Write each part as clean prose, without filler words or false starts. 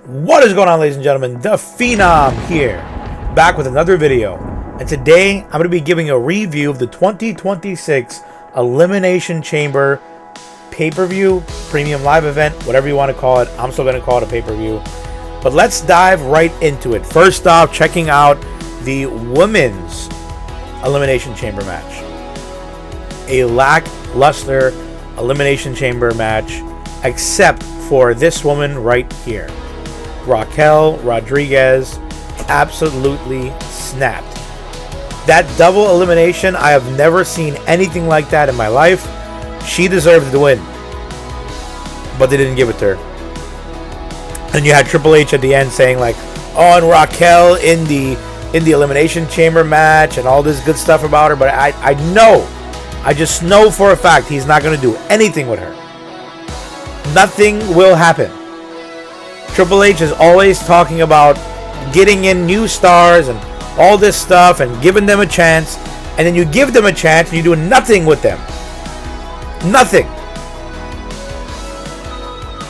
What is going on, ladies and gentlemen? The Phenom here, back with another video. And today, I'm going to be giving a review of the 2026 Elimination Chamber pay-per-view, premium live event, whatever you want to call it. I'm still going to call it a pay-per-view. But let's dive right into it. First off, checking out the Women's Elimination Chamber match. A lackluster Elimination Chamber match, except for this woman right here. Raquel Rodriguez absolutely snapped. That double elimination, I have never seen anything like that in my life. She deserved the win, but they didn't give it to her. And you had Triple H at the end saying like, "Oh, and Raquel in the Elimination Chamber match and all this good stuff about her." But I just know for a fact he's not going to do anything with her. Nothing will happen. Triple H is always talking about getting in new stars and all this stuff and giving them a chance, and then you give them a chance and you do nothing with them. Nothing.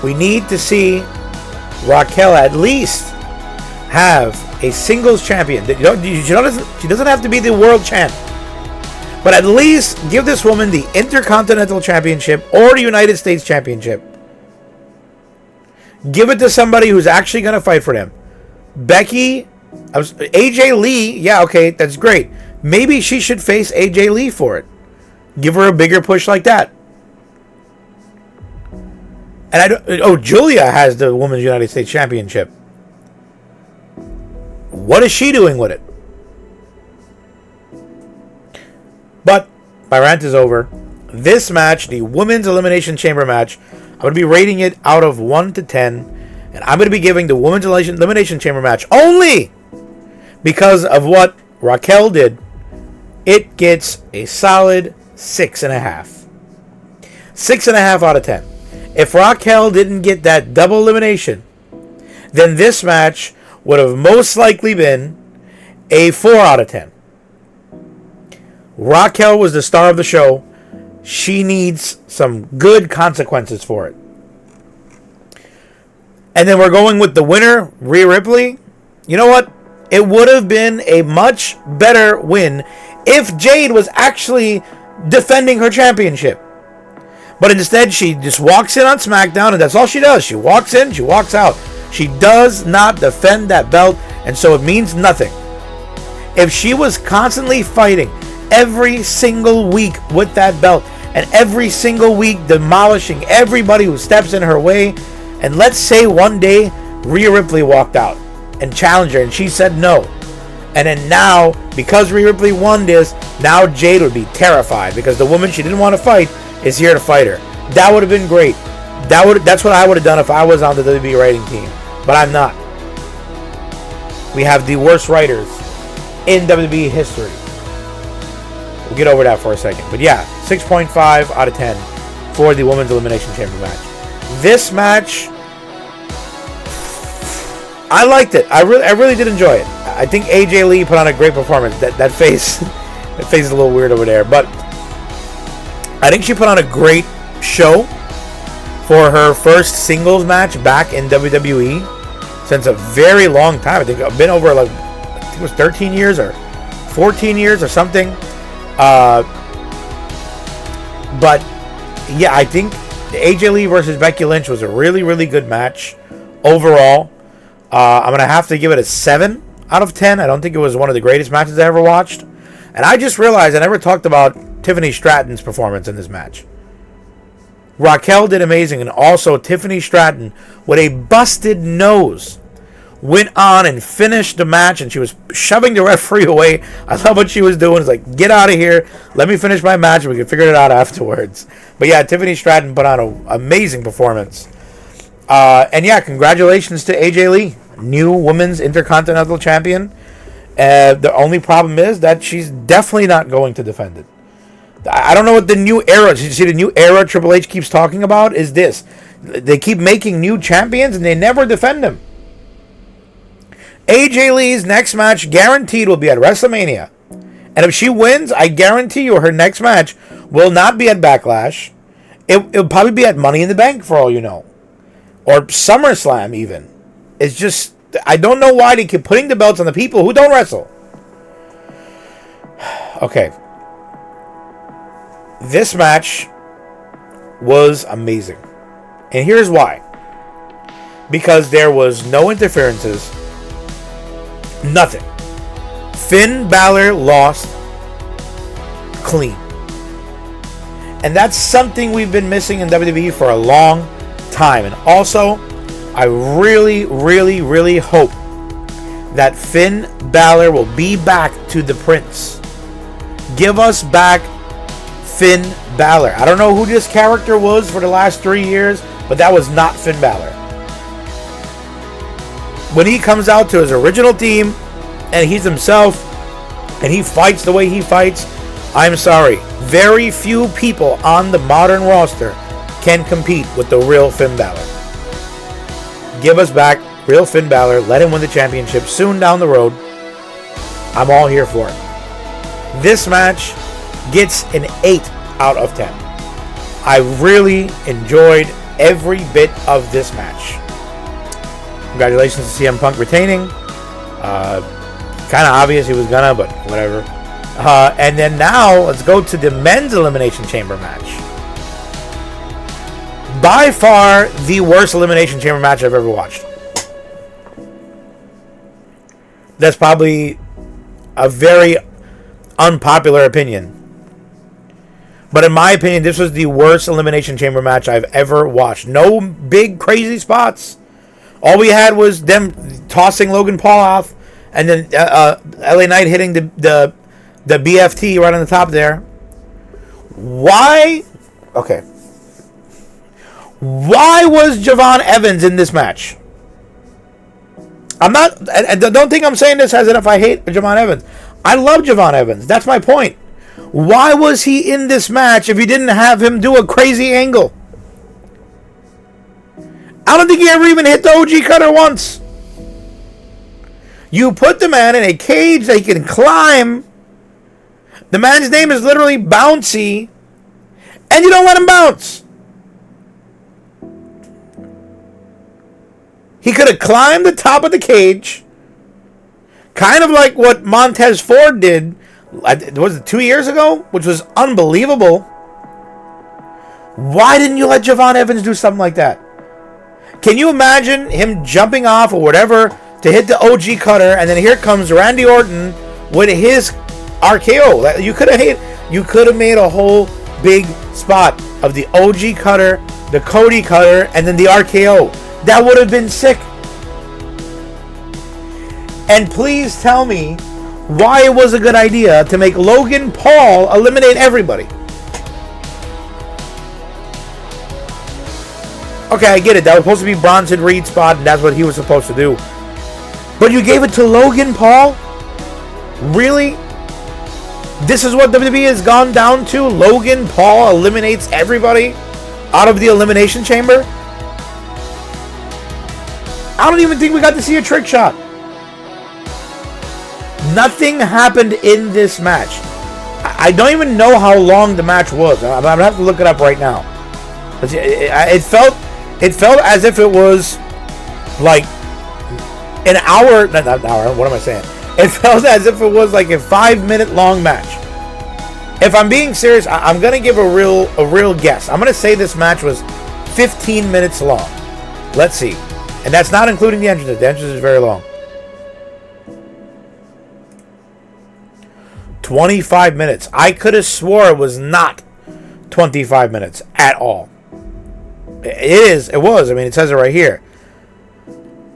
We need to see Raquel at least have a singles champion. She doesn't have to be the world champ, but at least give this woman the Intercontinental Championship or the United States Championship. Give it to somebody who's actually going to fight for them. Becky, AJ Lee, yeah, okay, that's great. Maybe she should face AJ Lee for it. Give her a bigger push like that. And Julia has the Women's United States Championship. What is she doing with it? But my rant is over. This match, the Women's Elimination Chamber match, I'm going to be rating it out of 1 to 10. And I'm going to be giving the Women's Elimination Chamber match only because of what Raquel did. It gets a solid 6.5. 6.5 out of 10. If Raquel didn't get that double elimination, then this match would have most likely been a 4 out of 10. Raquel was the star of the show. She needs some good consequences for it. And then we're going with the winner, Rhea Ripley. You know what? It would have been a much better win if Jade was actually defending her championship. But instead, she just walks in on SmackDown, and that's all she does. She walks in, she walks out. She does not defend that belt, and so it means nothing. If she was constantly fighting every single week with that belt, and every single week demolishing everybody who steps in her way, and let's say one day Rhea Ripley walked out and challenged her and she said no, and then now because Rhea Ripley won this, now Jade would be terrified because the woman she didn't want to fight is here to fight her. That would have been great. That's what I would have done if I was on the WWE writing team, but I'm not. We have the worst writers in WWE history. We'll get over that for a second. But yeah, 6.5 out of 10 for the Women's Elimination Chamber match. This match, I liked it. I really did enjoy it. I think AJ Lee put on a great performance. That face, that face is a little weird over there. But I think she put on a great show for her first singles match back in WWE since a very long time. I think it's been over I think it was 13 years or 14 years or something. But yeah, I think AJ Lee versus Becky Lynch was a really, really good match overall. I'm gonna have to give it a 7 out of 10. I don't think it was one of the greatest matches I ever watched. And I just realized I never talked about Tiffany Stratton's performance in this match. Raquel did amazing, and also Tiffany Stratton with a busted nose went on and finished the match, and she was shoving the referee away. I love what she was doing. It's like, get out of here. Let me finish my match, and we can figure it out afterwards. But yeah, Tiffany Stratton put on an amazing performance. And yeah, congratulations to AJ Lee, new Women's Intercontinental Champion. The only problem is that she's definitely not going to defend it. I don't know what the new era, you see the new era Triple H keeps talking about is this. They keep making new champions, and they never defend them. AJ Lee's next match guaranteed will be at WrestleMania. And if she wins, I guarantee you her next match will not be at Backlash. It'll probably be at Money in the Bank for all you know. Or SummerSlam even. It's just, I don't know why they keep putting the belts on the people who don't wrestle. Okay. This match was amazing. And here's why. Because there was no interferences. Nothing. Finn Balor lost clean. And that's something we've been missing in WWE for a long time. And also, I really, really, really hope that Finn Balor will be back to the Prince. Give us back Finn Balor. I don't know who this character was for the last 3 years, but that was not Finn Balor. When he comes out to his original team and he's himself and he fights the way he fights, I'm sorry, very few people on the modern roster can compete with the real Finn Balor. Give us back real Finn Balor. Let him win the championship soon down the road. I'm all here for it. This match gets an 8 out of 10. I really enjoyed every bit of this match. Congratulations to CM Punk retaining. Kind of obvious he was gonna, but whatever. And then now, let's go to the men's Elimination Chamber match. By far, the worst Elimination Chamber match I've ever watched. That's probably a very unpopular opinion. But in my opinion, this was the worst Elimination Chamber match I've ever watched. No big, crazy spots. All we had was them tossing Logan Paul off, and then LA Knight hitting the BFT right on the top there. Why? Okay. Why was Javon Evans in this match? I'm not. I don't think I'm saying this as if I hate Javon Evans. I love Javon Evans. That's my point. Why was he in this match if you didn't have him do a crazy angle? I don't think he ever even hit the OG cutter once. You put the man in a cage that he can climb. The man's name is literally Bouncy, and you don't let him bounce. He could have climbed the top of the cage, kind of like what Montez Ford did, was it 2 years ago? Which was unbelievable. Why didn't you let Javon Evans do something like that? Can you imagine him jumping off or whatever to hit the OG cutter, and then here comes Randy Orton with his RKO? You could have made a whole big spot of the OG cutter, the Cody cutter, and then the RKO. That would have been sick. And please tell me why it was a good idea to make Logan Paul eliminate everybody. Okay, I get it. That was supposed to be Bronson Reed's spot, and that's what he was supposed to do. But you gave it to Logan Paul? Really? This is what WWE has gone down to? Logan Paul eliminates everybody out of the Elimination Chamber? I don't even think we got to see a trick shot. Nothing happened in this match. I don't even know how long the match was. I'm going to have to look it up right now. It felt as if it was like an hour. Not an hour. What am I saying? It felt as if it was like a 5-minute long match. If I'm being serious, I'm going to give a real guess. I'm going to say this match was 15 minutes long. Let's see. And that's not including the entrances. The entrance is very long. 25 minutes. I could have swore it was not 25 minutes at all. It was. I mean, it says it right here.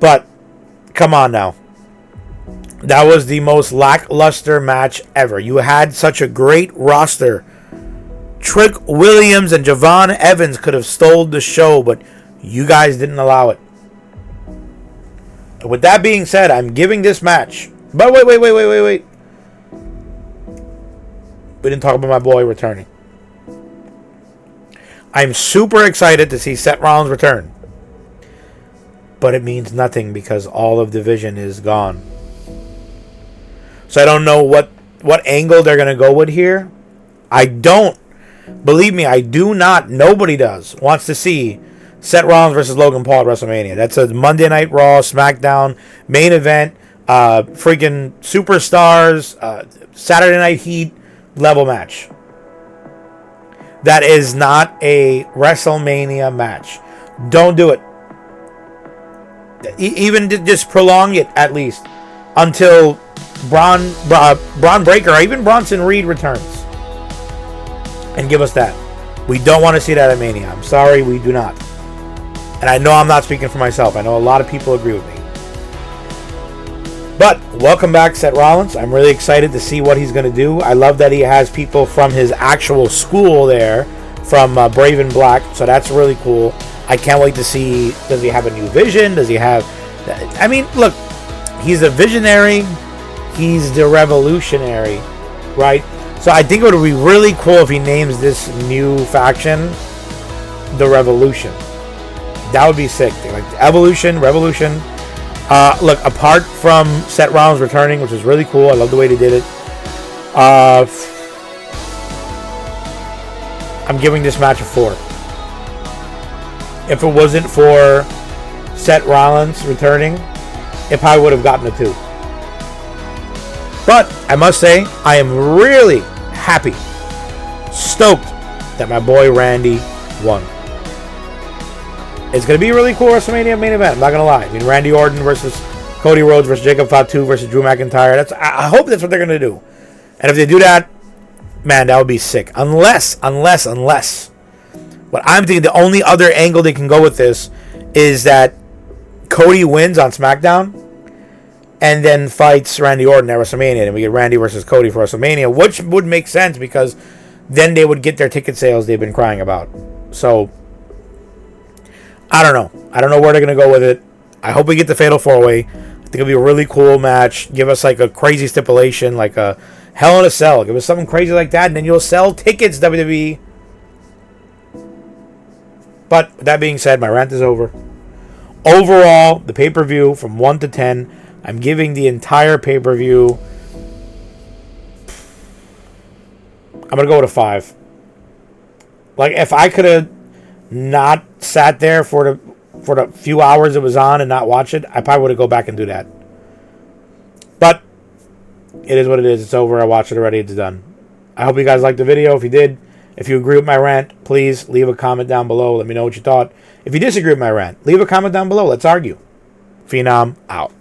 But, come on now. That was the most lackluster match ever. You had such a great roster. Trick Williams and Javon Evans could have stole the show, but you guys didn't allow it. With that being said, I'm giving this match. But wait. We didn't talk about my boy returning. I'm super excited to see Seth Rollins return. But it means nothing because all of Division is gone. So I don't know what angle they're going to go with here. I don't. Believe me, I do not. Nobody wants to see Seth Rollins versus Logan Paul at WrestleMania. That's a Monday Night Raw, SmackDown, main event, freaking superstars, Saturday Night Heat level match. That is not a WrestleMania match. Don't do it. Even just prolong it at least until Braun Breaker or even Bronson Reed returns. And give us that. We don't want to see that at Mania. I'm sorry, we do not. And I know I'm not speaking for myself. I know a lot of people agree with me. But welcome back, Seth Rollins. I'm really excited to see what he's going to do. I love that he has people from his actual school there, from Brave and Black. So that's really cool. I can't wait to see, does he have a new vision? Does he have... I mean, look, he's a visionary. He's the revolutionary, right? So I think it would be really cool if he names this new faction the Revolution. That would be sick. Like Evolution, Revolution. Look, apart from Seth Rollins returning, which is really cool. I love the way they did it. I'm giving this match a 4. If it wasn't for Seth Rollins returning, it probably would have gotten a 2. But I must say, I am really happy, stoked that my boy Randy won. It's going to be a really cool WrestleMania main event. I'm not going to lie. I mean, Randy Orton versus Cody Rhodes versus Jacob Fatu versus Drew McIntyre. I hope that's what they're going to do. And if they do that, man, that would be sick. Unless, what I'm thinking, the only other angle they can go with this is that Cody wins on SmackDown and then fights Randy Orton at WrestleMania. And we get Randy versus Cody for WrestleMania, which would make sense because then they would get their ticket sales they've been crying about. So, I don't know. I don't know where they're going to go with it. I hope we get the Fatal 4-Way. I think it'll be a really cool match. Give us like a crazy stipulation, like a Hell in a Cell. Give us something crazy like that, and then you'll sell tickets, WWE. But with that being said, my rant is over. Overall, the pay-per-view from 1 to 10, I'm giving the entire pay-per-view, I'm going to go with a 5. Like, if I could have not sat there for the few hours it was on and not watch it, I probably would have go back and do that. But it is what it is. It's over. I watched it already. It's done. I hope you guys liked the video. If you did, if you agree with my rant, please leave a comment down below. Let me know what you thought. If you disagree with my rant, leave a comment down below. Let's argue. Phenom out.